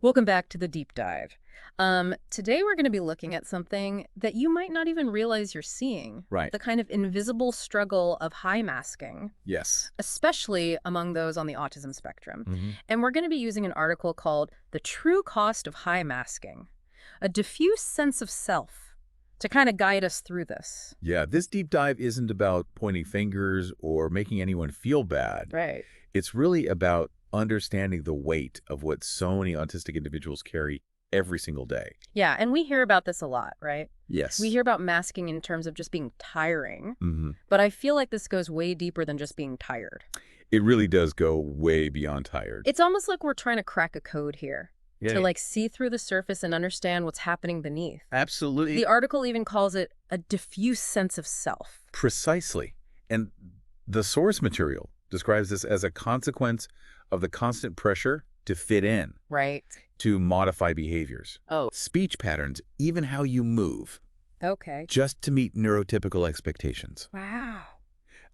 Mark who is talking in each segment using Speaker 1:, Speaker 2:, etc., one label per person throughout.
Speaker 1: Welcome back to the deep dive. Today we're going to be looking at something that you might not even realize you're seeing,
Speaker 2: Right.
Speaker 1: the kind of invisible struggle of high masking,
Speaker 2: Yes.
Speaker 1: especially among those on the autism spectrum.
Speaker 2: hmm
Speaker 1: And we're going to be using an article called The True Cost of High Masking, a diffuse sense of self, to kind of guide us through this.
Speaker 2: Yeah, this deep dive isn't about pointing fingers or making anyone feel bad.
Speaker 1: Right.
Speaker 2: It's really about understanding the weight of what so many autistic individuals carry every single day.
Speaker 1: Yeah, and we hear about this a lot, right?
Speaker 2: Yes.
Speaker 1: We hear about masking in terms of just being tiring,
Speaker 2: hmm
Speaker 1: but I feel like this goes way deeper than just being tired.
Speaker 2: It really does go way beyond tired.
Speaker 1: It's almost like we're trying to crack a code here,
Speaker 2: Yeah,
Speaker 1: to like see through the surface and understand what's happening beneath.
Speaker 2: absolutely.
Speaker 1: The article even calls it a diffuse sense of self.
Speaker 2: Precisely. And the source material describes this as a consequence of the constant pressure to fit in,
Speaker 1: Right.
Speaker 2: to modify behaviors,
Speaker 1: Oh,
Speaker 2: speech patterns, even how you move,
Speaker 1: okay.
Speaker 2: just to meet neurotypical expectations.
Speaker 1: Wow.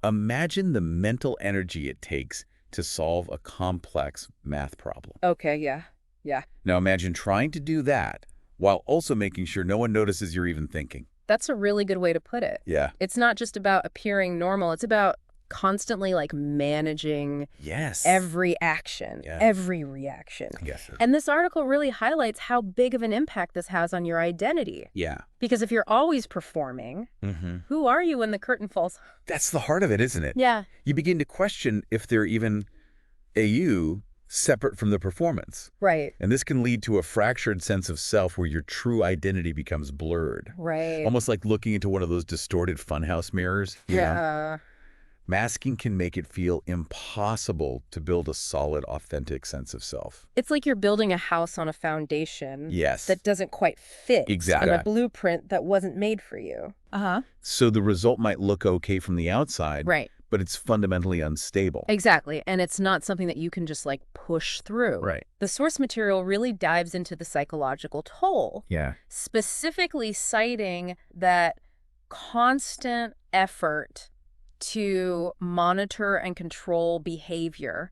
Speaker 2: Imagine the mental energy it takes to solve a complex math problem.
Speaker 1: Okay, yeah. Yeah.
Speaker 2: Now imagine trying to do that while also making sure no one notices you're even thinking.
Speaker 1: That's a really good way to put it.
Speaker 2: Yeah.
Speaker 1: It's not just about appearing normal, it's about constantly like managing
Speaker 2: Yes.
Speaker 1: every action,
Speaker 2: Yeah.
Speaker 1: every reaction.
Speaker 2: I guess so.
Speaker 1: And this article really highlights how big of an impact this has on your identity.
Speaker 2: Yeah.
Speaker 1: Because if you're always performing,
Speaker 2: hmm
Speaker 1: who are you when the curtain falls?
Speaker 2: That's the heart of it, isn't it?
Speaker 1: Yeah.
Speaker 2: You begin to question if they're even a you separate from the performance.
Speaker 1: Right.
Speaker 2: And this can lead to a fractured sense of self where your true identity becomes blurred.
Speaker 1: Right.
Speaker 2: Almost like looking into one of those distorted funhouse mirrors. You know?
Speaker 1: Yeah.
Speaker 2: Masking can make it feel impossible to build a solid, authentic sense of self.
Speaker 1: It's like you're building a house on a foundation
Speaker 2: Yes.
Speaker 1: that doesn't quite fit
Speaker 2: Exactly.
Speaker 1: on a blueprint that wasn't made for you. Uh-huh.
Speaker 2: So the result might look okay from the outside,
Speaker 1: Right.
Speaker 2: but it's fundamentally unstable.
Speaker 1: Exactly. And it's not something that you can just like push through.
Speaker 2: Right.
Speaker 1: The source material really dives into the psychological toll,
Speaker 2: Yeah.
Speaker 1: specifically citing that constant effort to monitor and control behavior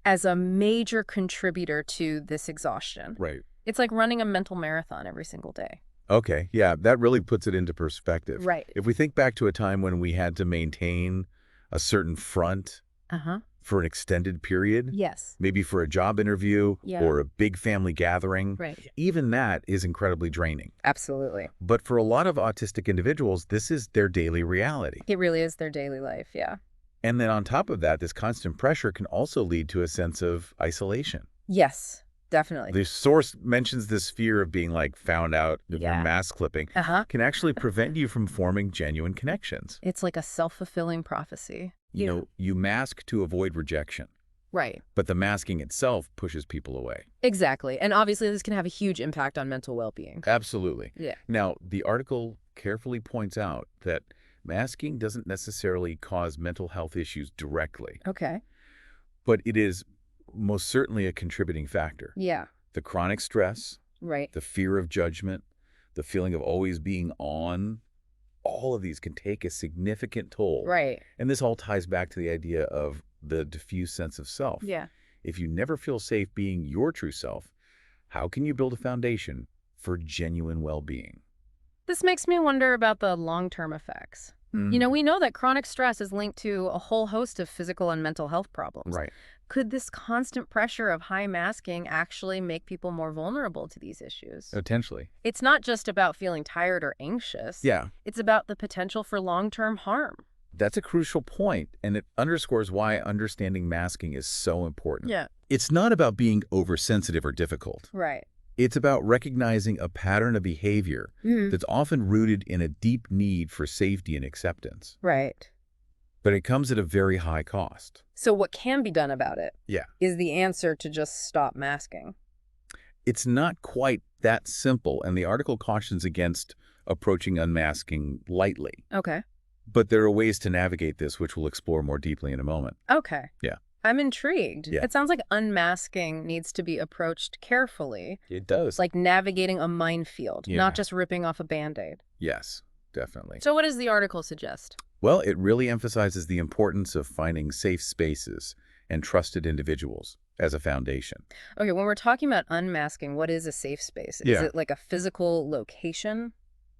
Speaker 1: as a major contributor to this exhaustion.
Speaker 2: Right.
Speaker 1: It's like running a mental marathon every single day.
Speaker 2: Okay. Yeah, that really puts it into perspective.
Speaker 1: Right.
Speaker 2: If we think back to a time when we had to maintain a certain front
Speaker 1: Uh-huh.
Speaker 2: for an extended period,
Speaker 1: Yes.
Speaker 2: maybe for a job interview
Speaker 1: Yeah.
Speaker 2: or a big family gathering,
Speaker 1: Right.
Speaker 2: even that is incredibly draining.
Speaker 1: Absolutely.
Speaker 2: But for a lot of autistic individuals, this is their daily reality.
Speaker 1: It really is their daily life. Yeah.
Speaker 2: And then on top of that, this constant pressure can also lead to a sense of isolation.
Speaker 1: Yes, definitely.
Speaker 2: The source mentions this fear of being like found out if
Speaker 1: Yeah.
Speaker 2: you're mask clipping
Speaker 1: Uh-huh.
Speaker 2: can actually prevent you from forming genuine connections.
Speaker 1: It's like a self-fulfilling prophecy.
Speaker 2: You know, you mask to avoid rejection,
Speaker 1: Right.
Speaker 2: but the masking itself pushes people away.
Speaker 1: Exactly. And obviously this can have a huge impact on mental well-being.
Speaker 2: Absolutely.
Speaker 1: Yeah.
Speaker 2: Now, the article carefully points out that masking doesn't necessarily cause mental health issues directly,
Speaker 1: Okay.
Speaker 2: but it is most certainly a contributing factor.
Speaker 1: Yeah.
Speaker 2: The chronic stress,
Speaker 1: Right.
Speaker 2: the fear of judgment, the feeling of always being on, all of these can take a significant toll.
Speaker 1: Right.
Speaker 2: And this all ties back to the idea of the diffuse sense of self.
Speaker 1: Yeah.
Speaker 2: If you never feel safe being your true self, how can you build a foundation for genuine well-being?
Speaker 1: This makes me wonder about the long-term effects. You know, we know that chronic stress is linked to a whole host of physical and mental health problems.
Speaker 2: Right.
Speaker 1: Could this constant pressure of high masking actually make people more vulnerable to these issues?
Speaker 2: Potentially.
Speaker 1: It's not just about feeling tired or anxious.
Speaker 2: Yeah,
Speaker 1: It's about the potential for long-term harm.
Speaker 2: that's a crucial point, and it underscores why understanding masking is so important.
Speaker 1: Yeah.
Speaker 2: It's not about being oversensitive or difficult.
Speaker 1: Right.
Speaker 2: It's about recognizing a pattern of behavior that's often rooted in a deep need for safety and acceptance.
Speaker 1: Right.
Speaker 2: But it comes at a very high cost.
Speaker 1: So what can be done about it
Speaker 2: Yeah.
Speaker 1: is the answer to just stop masking.
Speaker 2: It's not quite that simple, and the article cautions against approaching unmasking lightly.
Speaker 1: Okay.
Speaker 2: But there are ways to navigate this, which we'll explore more deeply in a moment.
Speaker 1: Okay.
Speaker 2: Yeah.
Speaker 1: I'm intrigued.
Speaker 2: Yeah.
Speaker 1: It sounds like unmasking needs to be approached carefully,
Speaker 2: It does.
Speaker 1: like navigating a minefield,
Speaker 2: Yeah.
Speaker 1: not just ripping off a Band-Aid.
Speaker 2: Yes, definitely.
Speaker 1: So what does the article suggest?
Speaker 2: Well, it really emphasizes the importance of finding safe spaces and trusted individuals as a foundation.
Speaker 1: Okay, when we're talking about unmasking, what is a safe space? Is
Speaker 2: Yeah.
Speaker 1: it like a physical location?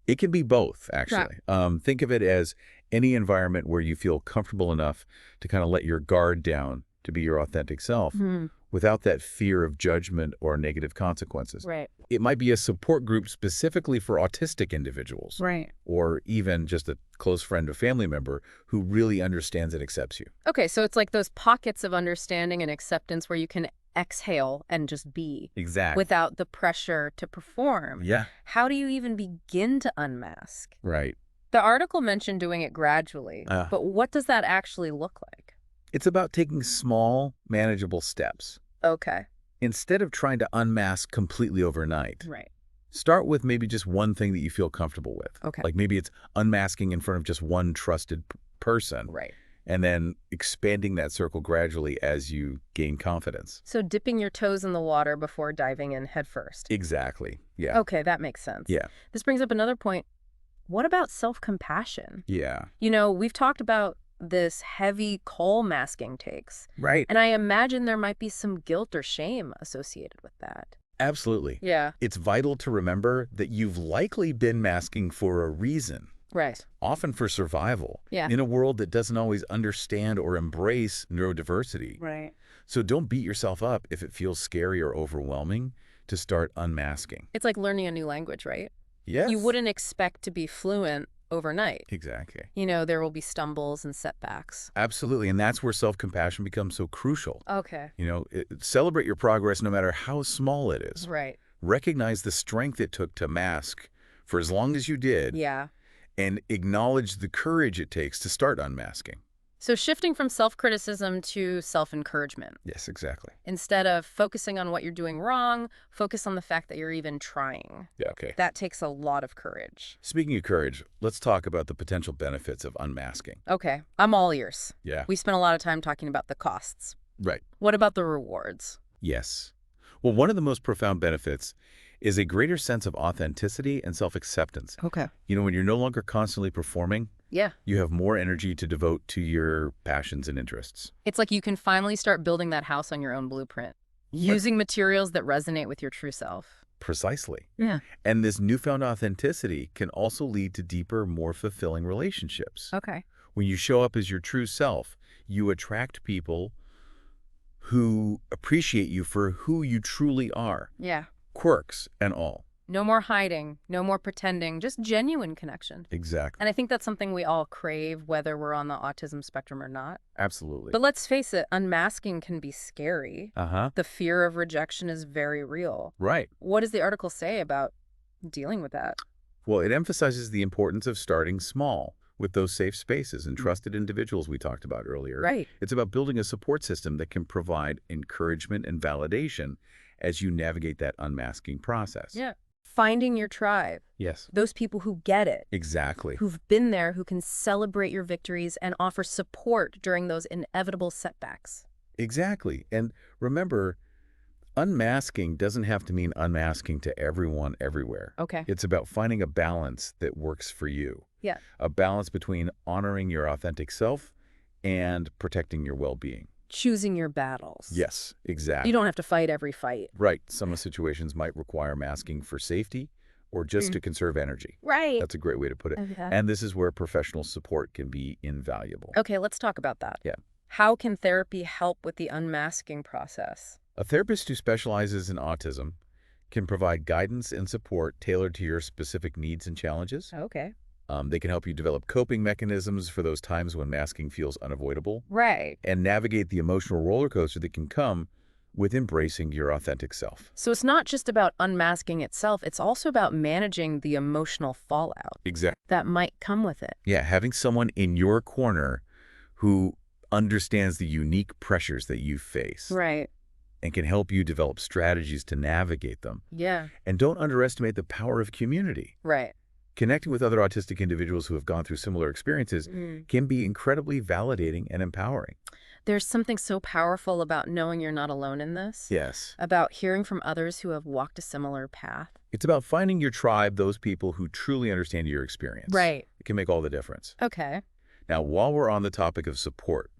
Speaker 2: It can be both,
Speaker 1: Right.
Speaker 2: actually. Think of it as any environment where you feel comfortable enough to kind of let your guard down to be your authentic self
Speaker 1: Hmm.
Speaker 2: without that fear of judgment or negative consequences.
Speaker 1: Right.
Speaker 2: It might be a support group specifically for autistic individuals,
Speaker 1: Right.
Speaker 2: or even just a close friend or family member who really understands and accepts you.
Speaker 1: Okay, so it's like those pockets of understanding and acceptance where you can exhale and just be
Speaker 2: Exactly.
Speaker 1: without the pressure to perform.
Speaker 2: Yeah.
Speaker 1: How do you even begin to unmask?
Speaker 2: Right.
Speaker 1: The article mentioned doing it gradually,
Speaker 2: Uh,
Speaker 1: but what does that actually look like?
Speaker 2: it's about taking small, manageable steps.
Speaker 1: Okay.
Speaker 2: Instead of trying to unmask completely overnight,
Speaker 1: Right.
Speaker 2: start with maybe just one thing that you feel comfortable with.
Speaker 1: Okay.
Speaker 2: Like maybe it's unmasking in front of just one trusted person,
Speaker 1: Right.
Speaker 2: and then expanding that circle gradually as you gain confidence.
Speaker 1: So dipping your toes in the water before diving in headfirst.
Speaker 2: Exactly. Yeah.
Speaker 1: Okay, that makes sense.
Speaker 2: Yeah.
Speaker 1: This brings up another point. What about self-compassion?
Speaker 2: Yeah.
Speaker 1: We've talked about this heavy coal masking takes,
Speaker 2: Right.
Speaker 1: and I imagine there might be some guilt or shame associated with that.
Speaker 2: Absolutely.
Speaker 1: Yeah.
Speaker 2: It's vital to remember that you've likely been masking for a reason,
Speaker 1: Right.
Speaker 2: often for survival,
Speaker 1: Yeah.
Speaker 2: in a world that doesn't always understand or embrace neurodiversity.
Speaker 1: Right.
Speaker 2: So don't beat yourself up if it feels scary or overwhelming to start unmasking.
Speaker 1: It's like learning a new language, right?
Speaker 2: Yes.
Speaker 1: You wouldn't expect to be fluent overnight.
Speaker 2: Exactly.
Speaker 1: There will be stumbles and setbacks.
Speaker 2: Absolutely. And that's where self-compassion becomes so crucial.
Speaker 1: Okay.
Speaker 2: Celebrate your progress no matter how small it is.
Speaker 1: Right.
Speaker 2: Recognize the strength it took to mask for as long as you did,
Speaker 1: Yeah.
Speaker 2: and acknowledge the courage it takes to start unmasking.
Speaker 1: So shifting from self-criticism to self-encouragement.
Speaker 2: Yes, exactly.
Speaker 1: Instead of focusing on what you're doing wrong, focus on the fact that you're even trying.
Speaker 2: Yeah, okay.
Speaker 1: That takes a lot of courage.
Speaker 2: Speaking of courage, let's talk about the potential benefits of unmasking.
Speaker 1: Okay, I'm all ears.
Speaker 2: Yeah.
Speaker 1: We spent a lot of time talking about the costs.
Speaker 2: Right.
Speaker 1: What about the rewards?
Speaker 2: Yes. Well, one of the most profound benefits is a greater sense of authenticity and self-acceptance.
Speaker 1: Okay.
Speaker 2: When you're no longer constantly performing,
Speaker 1: Yeah.
Speaker 2: you have more energy to devote to your passions and interests.
Speaker 1: It's like you can finally start building that house on your own blueprint, using materials that resonate with your true self.
Speaker 2: Precisely.
Speaker 1: Yeah.
Speaker 2: And this newfound authenticity can also lead to deeper, more fulfilling relationships.
Speaker 1: Okay.
Speaker 2: When you show up as your true self, you attract people who appreciate you for who you truly are,
Speaker 1: Yeah.
Speaker 2: quirks and all.
Speaker 1: No more hiding, no more pretending, just genuine connection.
Speaker 2: Exactly.
Speaker 1: And I think that's something we all crave, whether we're on the autism spectrum or not.
Speaker 2: Absolutely.
Speaker 1: But let's face it, unmasking can be scary.
Speaker 2: Uh-huh.
Speaker 1: The fear of rejection is very real.
Speaker 2: Right.
Speaker 1: What does the article say about dealing with that?
Speaker 2: Well, it emphasizes the importance of starting small with those safe spaces and trusted individuals we talked about earlier.
Speaker 1: Right.
Speaker 2: It's about building a support system that can provide encouragement and validation as you navigate that unmasking process.
Speaker 1: Yeah. Finding your tribe,
Speaker 2: Yes.
Speaker 1: those people who get it,
Speaker 2: Exactly.
Speaker 1: who've been there, who can celebrate your victories and offer support during those inevitable setbacks.
Speaker 2: Exactly. And remember, unmasking doesn't have to mean unmasking to everyone everywhere.
Speaker 1: Okay.
Speaker 2: It's about finding a balance that works for you.
Speaker 1: Yeah.
Speaker 2: A balance between honoring your authentic self and protecting your well-being.
Speaker 1: Choosing your battles.
Speaker 2: Yes, exactly.
Speaker 1: You don't have to fight every fight.
Speaker 2: Right. Some situations might require masking for safety or just to conserve energy.
Speaker 1: Right.
Speaker 2: That's a great way to put it.
Speaker 1: Okay.
Speaker 2: And this is where professional support can be invaluable.
Speaker 1: Okay, let's talk about that.
Speaker 2: Yeah.
Speaker 1: How can therapy help with the unmasking process?
Speaker 2: A therapist who specializes in autism can provide guidance and support tailored to your specific needs and challenges.
Speaker 1: Okay.
Speaker 2: They can help you develop coping mechanisms for those times when masking feels unavoidable
Speaker 1: Right.
Speaker 2: and navigate the emotional roller coaster that can come with embracing your authentic self.
Speaker 1: So it's not just about unmasking itself, it's also about managing the emotional fallout
Speaker 2: Exactly.
Speaker 1: that might come with it.
Speaker 2: Yeah, having someone in your corner who understands the unique pressures that you face
Speaker 1: Right.
Speaker 2: and can help you develop strategies to navigate them.
Speaker 1: Yeah.
Speaker 2: And don't underestimate the power of community.
Speaker 1: Right.
Speaker 2: Connecting with other autistic individuals who have gone through similar experiences can be incredibly validating and empowering.
Speaker 1: There's something so powerful about knowing you're not alone in this.
Speaker 2: Yes.
Speaker 1: About hearing from others who have walked a similar path.
Speaker 2: It's about finding your tribe, those people who truly understand your experience.
Speaker 1: Right.
Speaker 2: It can make all the difference.
Speaker 1: Okay.
Speaker 2: Now, while we're on the topic of support,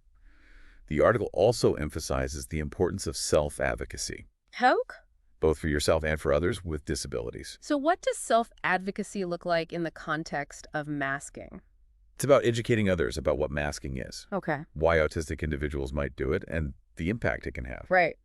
Speaker 2: The article also emphasizes the importance of self-advocacy,
Speaker 1: Hoke?
Speaker 2: both for yourself and for others with disabilities.
Speaker 1: So what does self-advocacy look like in the context of masking?
Speaker 2: It's about educating others about what masking is,
Speaker 1: Okay.
Speaker 2: why autistic individuals might do it, and the impact it can have.
Speaker 1: Right.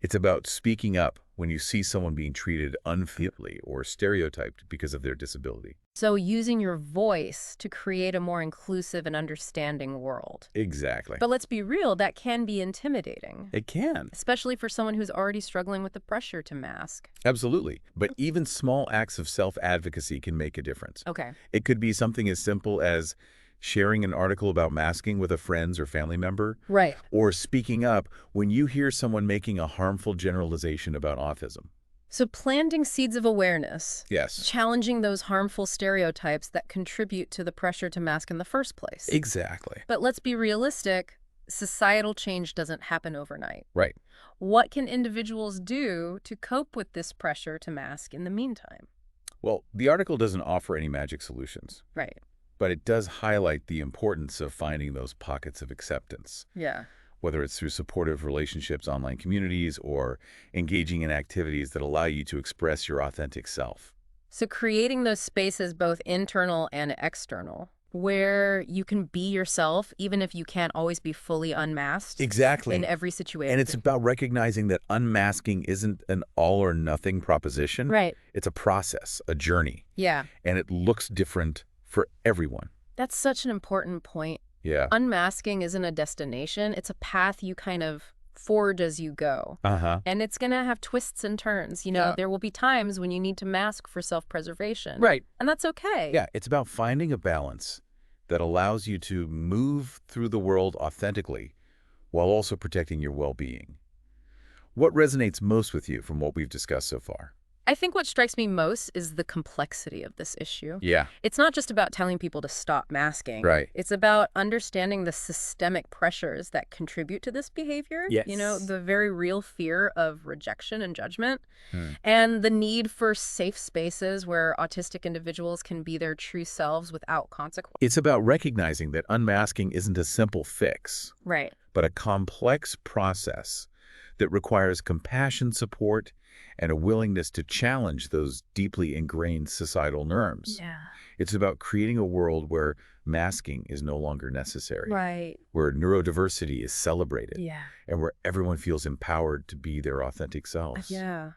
Speaker 2: It's about speaking up when you see someone being treated unfairly or stereotyped because of their disability.
Speaker 1: So using your voice to create a more inclusive and understanding world.
Speaker 2: Exactly.
Speaker 1: But let's be real, that can be intimidating,
Speaker 2: It can.
Speaker 1: especially for someone who's already struggling with the pressure to mask.
Speaker 2: Absolutely. But even small acts of self-advocacy can make a difference.
Speaker 1: Okay.
Speaker 2: It could be something as simple as sharing an article about masking with a friend or family member,
Speaker 1: Right.
Speaker 2: or speaking up when you hear someone making a harmful generalization about autism.
Speaker 1: So planting seeds of awareness,
Speaker 2: Yes.
Speaker 1: challenging those harmful stereotypes that contribute to the pressure to mask in the first place.
Speaker 2: Exactly.
Speaker 1: But let's be realistic, societal change doesn't happen overnight.
Speaker 2: Right.
Speaker 1: What can individuals do to cope with this pressure to mask in the meantime?
Speaker 2: Well, the article doesn't offer any magic solutions,
Speaker 1: Right.
Speaker 2: but it does highlight the importance of finding those pockets of acceptance,
Speaker 1: Yeah.
Speaker 2: whether it's through supportive relationships, online communities, or engaging in activities that allow you to express your authentic self.
Speaker 1: So creating those spaces, both internal and external, where you can be yourself, even if you can't always be fully unmasked
Speaker 2: Exactly.
Speaker 1: in every situation.
Speaker 2: And it's about recognizing that unmasking isn't an all-or-nothing proposition.
Speaker 1: Right.
Speaker 2: It's a process, a journey,
Speaker 1: Yeah.
Speaker 2: and it looks different for everyone.
Speaker 1: That's such an important point.
Speaker 2: Yeah.
Speaker 1: Unmasking isn't a destination. It's a path you kind of forge as you go.
Speaker 2: Uh-huh.
Speaker 1: And it's going to have twists and turns.
Speaker 2: Yeah.
Speaker 1: There will be times when you need to mask for self-preservation.
Speaker 2: Right.
Speaker 1: And that's okay.
Speaker 2: Yeah, it's about finding a balance that allows you to move through the world authentically while also protecting your well-being. What resonates most with you from what we've discussed so far?
Speaker 1: I think what strikes me most is the complexity of this issue.
Speaker 2: Yeah.
Speaker 1: It's not just about telling people to stop masking.
Speaker 2: Right.
Speaker 1: It's about understanding the systemic pressures that contribute to this behavior.
Speaker 2: Yes.
Speaker 1: The very real fear of rejection and judgment,
Speaker 2: Hmm.
Speaker 1: and the need for safe spaces where autistic individuals can be their true selves without consequence.
Speaker 2: It's about recognizing that unmasking isn't a simple fix,
Speaker 1: Right.
Speaker 2: but a complex process that requires compassion, support, and a willingness to challenge those deeply ingrained societal norms.
Speaker 1: Yeah.
Speaker 2: It's about creating a world where masking is no longer necessary,
Speaker 1: Right.
Speaker 2: where neurodiversity is celebrated,
Speaker 1: Yeah.
Speaker 2: and where everyone feels empowered to be their authentic selves.
Speaker 1: Yeah.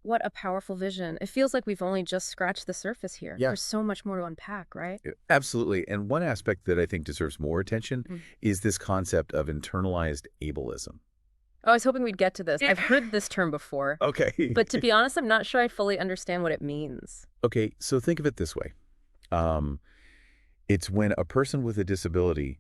Speaker 1: What a powerful vision. It feels like we've only just scratched the surface here.
Speaker 2: Yeah.
Speaker 1: There's so much more to unpack, right?
Speaker 2: Absolutely. And one aspect that I think deserves more attention
Speaker 1: Mm.
Speaker 2: is this concept of internalized ableism.
Speaker 1: Oh, I was hoping we'd get to this. I've heard this term before,
Speaker 2: Okay.
Speaker 1: but to be honest, I'm not sure I fully understand what it means.
Speaker 2: Okay, so think of it this way. It's when a person with a disability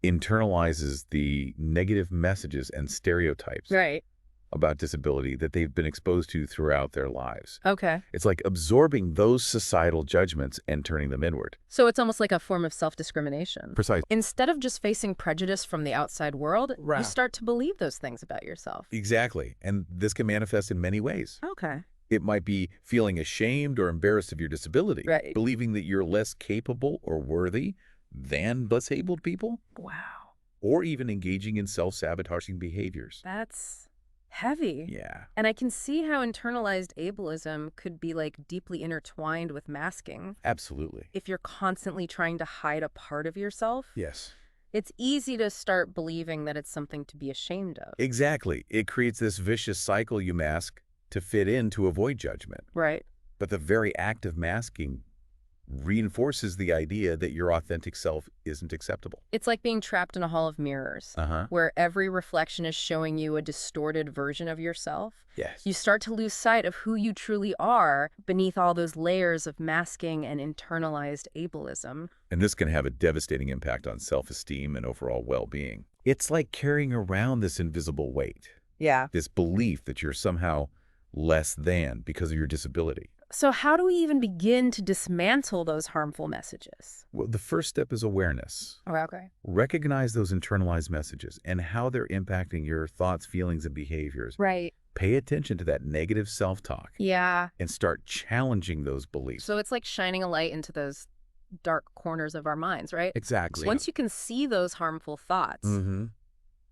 Speaker 2: internalizes the negative messages and stereotypes
Speaker 1: Right.
Speaker 2: about disability that they've been exposed to throughout their lives.
Speaker 1: Okay.
Speaker 2: It's like absorbing those societal judgments and turning them inward.
Speaker 1: So it's almost like a form of self-discrimination.
Speaker 2: Precisely.
Speaker 1: Instead of just facing prejudice from the outside world,
Speaker 2: Right.
Speaker 1: you start to believe those things about yourself.
Speaker 2: Exactly. And this can manifest in many ways.
Speaker 1: Okay.
Speaker 2: It might be feeling ashamed or embarrassed of your disability,
Speaker 1: Right.
Speaker 2: believing that you're less capable or worthy than disabled people,
Speaker 1: Wow.
Speaker 2: or even engaging in self-sabotaging behaviors.
Speaker 1: That's heavy.
Speaker 2: Yeah.
Speaker 1: And I can see how internalized ableism could be deeply intertwined with masking.
Speaker 2: Absolutely.
Speaker 1: If you're constantly trying to hide a part of yourself,
Speaker 2: Yes.
Speaker 1: it's easy to start believing that it's something to be ashamed of.
Speaker 2: Exactly. It creates this vicious cycle you mask to fit in to avoid judgment.
Speaker 1: Right.
Speaker 2: But the very act of masking reinforces the idea that your authentic self isn't acceptable.
Speaker 1: It's like being trapped in a hall of mirrors,
Speaker 2: Uh-huh.
Speaker 1: where every reflection is showing you a distorted version of yourself.
Speaker 2: Yes.
Speaker 1: You start to lose sight of who you truly are beneath all those layers of masking and internalized ableism.
Speaker 2: And this can have a devastating impact on self-esteem and overall well-being. It's like carrying around this invisible weight,
Speaker 1: Yeah.
Speaker 2: this belief that you're somehow less than because of your disability.
Speaker 1: So how do we even begin to dismantle those harmful messages?
Speaker 2: Well, the first step is awareness.
Speaker 1: Oh, okay.
Speaker 2: Recognize those internalized messages and how they're impacting your thoughts, feelings, and behaviors.
Speaker 1: Right.
Speaker 2: Pay attention to that negative self-talk
Speaker 1: Yeah.
Speaker 2: and start challenging those beliefs.
Speaker 1: So it's like shining a light into those dark corners of our minds, right?
Speaker 2: Exactly.
Speaker 1: Once you can see those harmful thoughts,
Speaker 2: Mm-hmm.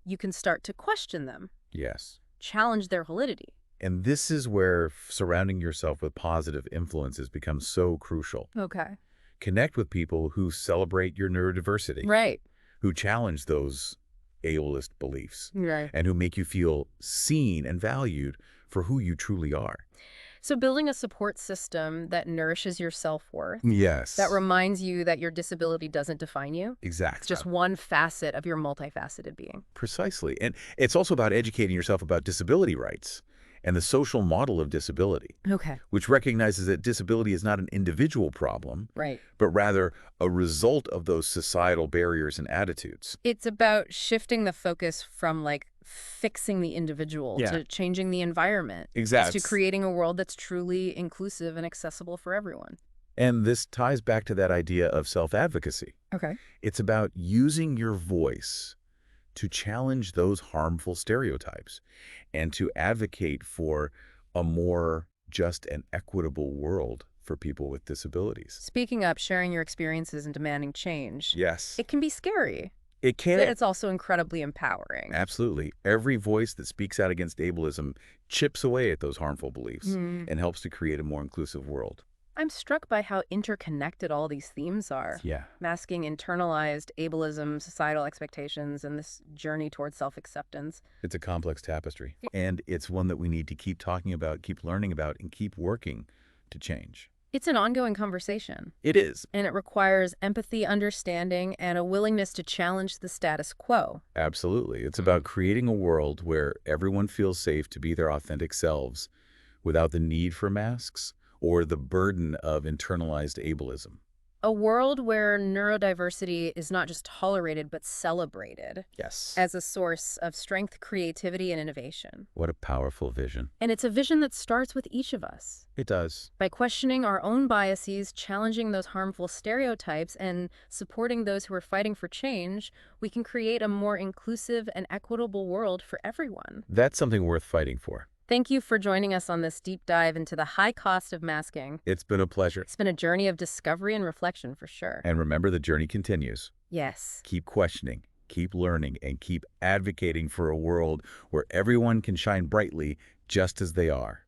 Speaker 1: you can start to question them,
Speaker 2: Yes.
Speaker 1: challenge their validity.
Speaker 2: And this is where surrounding yourself with positive influences becomes so crucial.
Speaker 1: Okay.
Speaker 2: Connect with people who celebrate your neurodiversity,
Speaker 1: Right.
Speaker 2: who challenge those ableist beliefs,
Speaker 1: Right.
Speaker 2: and who make you feel seen and valued for who you truly are.
Speaker 1: So building a support system that nourishes your self-worth, that
Speaker 2: Yes,
Speaker 1: reminds you that your disability doesn't define you. It's
Speaker 2: exactly.
Speaker 1: just one facet of your multifaceted being.
Speaker 2: Precisely. And it's also about educating yourself about disability rights and the social model of disability,
Speaker 1: Okay.
Speaker 2: which recognizes that disability is not an individual problem,
Speaker 1: Right.
Speaker 2: but rather a result of those societal barriers and attitudes.
Speaker 1: It's about shifting the focus from like fixing the individual
Speaker 2: Yeah.
Speaker 1: to changing the environment.
Speaker 2: Exactly.
Speaker 1: To creating a world that's truly inclusive and accessible for everyone.
Speaker 2: And this ties back to that idea of self-advocacy.
Speaker 1: Okay.
Speaker 2: It's about using your voice to challenge those harmful stereotypes and to advocate for a more just and equitable world for people with disabilities.
Speaker 1: Speaking up, sharing your experiences and demanding change.
Speaker 2: Yes.
Speaker 1: It can be scary,
Speaker 2: It can.
Speaker 1: but it's also incredibly empowering.
Speaker 2: Absolutely. Every voice that speaks out against ableism chips away at those harmful beliefs
Speaker 1: Mm.
Speaker 2: and helps to create a more inclusive world.
Speaker 1: I'm struck by how interconnected all these themes are.
Speaker 2: Yeah.
Speaker 1: Masking internalized ableism, societal expectations, and this journey towards self-acceptance.
Speaker 2: It's a complex tapestry. And it's one that we need to keep talking about, keep learning about, and keep working to change.
Speaker 1: It's an ongoing conversation,
Speaker 2: It is.
Speaker 1: and it requires empathy, understanding, and a willingness to challenge the status quo.
Speaker 2: Absolutely. It's about creating a world where everyone feels safe to be their authentic selves without the need for masks or the burden of internalized ableism.
Speaker 1: A world where neurodiversity is not just tolerated, but celebrated
Speaker 2: Yes.
Speaker 1: as a source of strength, creativity, and innovation.
Speaker 2: What a powerful vision.
Speaker 1: And it's a vision that starts with each of us.
Speaker 2: It does.
Speaker 1: By questioning our own biases, challenging those harmful stereotypes, and supporting those who are fighting for change, we can create a more inclusive and equitable world for everyone.
Speaker 2: That's something worth fighting for.
Speaker 1: Thank you for joining us on this deep dive into the high cost of masking.
Speaker 2: It's been a pleasure.
Speaker 1: It's been a journey of discovery and reflection for sure.
Speaker 2: And remember, the journey continues.
Speaker 1: Yes.
Speaker 2: Keep questioning, keep learning, and keep advocating for a world where everyone can shine brightly just as they are.